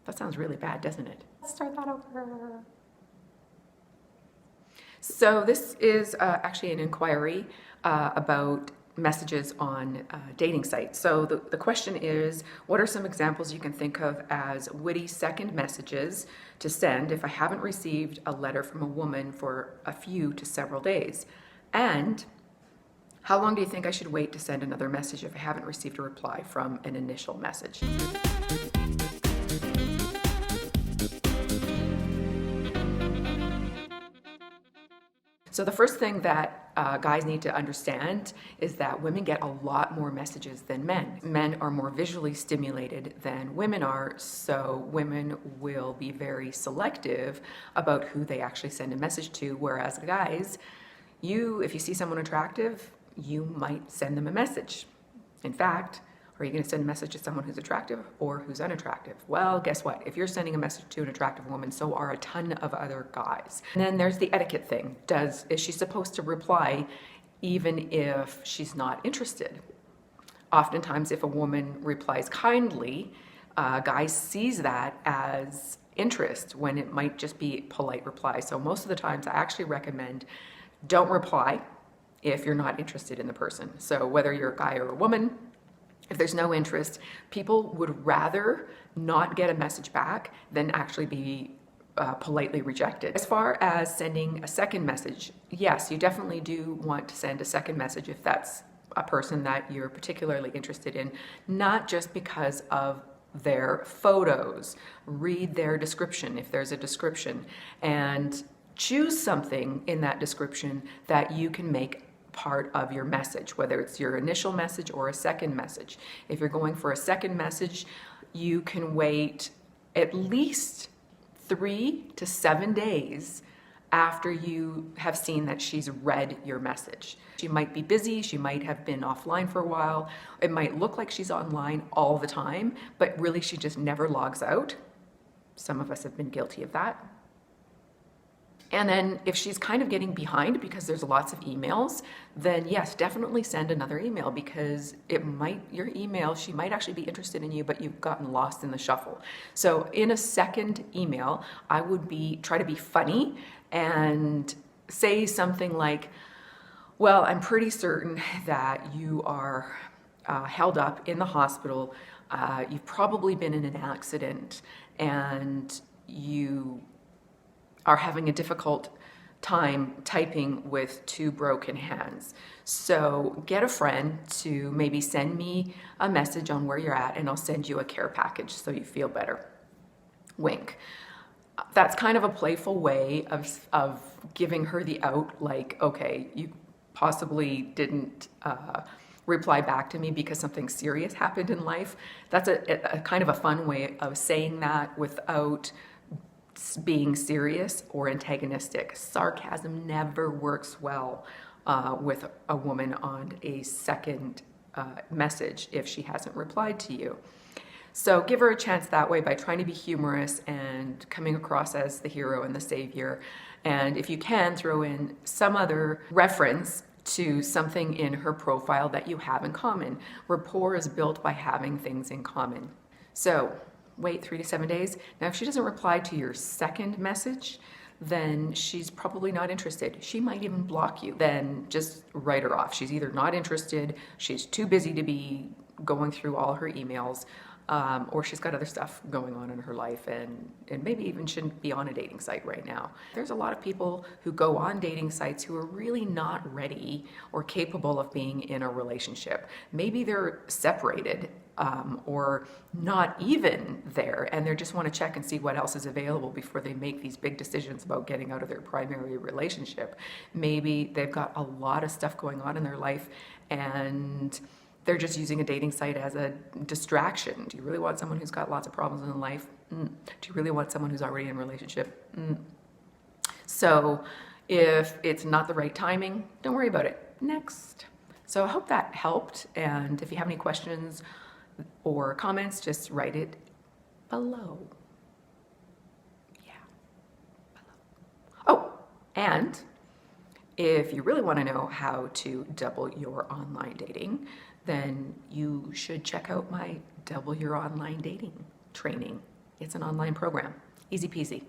That sounds really bad, doesn't it? Let's start that over. So this is actually an inquiry about messages on dating sites. So the question is, what are some examples you can think of as witty second messages to send if I haven't received a letter from a woman for a few to several days? And how long do you think I should wait to send another message if I haven't received a reply from an initial message? So the first thing that guys need to understand is that women get a lot more messages than men. Men are more visually stimulated than women are, so women will be very selective about who they actually send a message to, whereas guys, if you see someone attractive, you might send them a message. In fact, are you going to send a message to someone who's attractive or who's unattractive? Well, guess what? If you're sending a message to an attractive woman, so are a ton of other guys. And then there's the etiquette thing. Is she supposed to reply even if she's not interested? Oftentimes, if a woman replies kindly, guys sees that as interest when it might just be polite reply. So most of the times I actually recommend don't reply if you're not interested in the person. So whether you're a guy or a woman, if there's no interest, people would rather not get a message back than actually be politely rejected. As far as sending a second message, yes, you definitely do want to send a second message if that's a person that you're particularly interested in, not just because of their photos. Read their description if there's a description, and choose something in that description that you can make part of your message, whether it's your initial message or a second message. If you're going for a second message, you can wait at least 3 to 7 days after you have seen that she's read your message. She might be busy, she might have been offline for a while, it might look like she's online all the time, but really she just never logs out. Some of us have been guilty of that. And then if she's kind of getting behind because there's lots of emails, then yes, definitely send another email, because your email, she might actually be interested in you, but you've gotten lost in the shuffle. So in a second email, I would try to be funny and say something like, well, I'm pretty certain that you are held up in the hospital. You've probably been in an accident and you are having a difficult time typing with 2 broken hands. So get a friend to maybe send me a message on where you're at, and I'll send you a care package so you feel better. Wink. That's kind of a playful way of giving her the out, like, okay, you possibly didn't reply back to me because something serious happened in life. That's a kind of a fun way of saying that without being serious or antagonistic. Sarcasm never works well with a woman on a second message if she hasn't replied to you. So give her a chance that way by trying to be humorous and coming across as the hero and the savior. And if you can, throw in some other reference to something in her profile that you have in common. Rapport is built by having things in common. So wait 3 to 7 days. Now, if she doesn't reply to your second message, then she's probably not interested. She might even block you. Then just write her off. She's either not interested, she's too busy to be going through all her emails, or she's got other stuff going on in her life and maybe even shouldn't be on a dating site right now. There's a lot of people who go on dating sites who are really not ready or capable of being in a relationship. Maybe they're separated or not even there, and they just want to check and see what else is available before they make these big decisions about getting out of their primary relationship. Maybe they've got a lot of stuff going on in their life and they're just using a dating site as a distraction. Do you really want someone who's got lots of problems in life? Do you really want someone who's already in a relationship? So if it's not the right timing, don't worry about it. Next. So I hope that helped, and if you have any questions or comments, just write it below. Yeah, below. Oh, and if you really want to know how to double your online dating, then you should check out my Double Your Online Dating training. It's an online program. Easy peasy.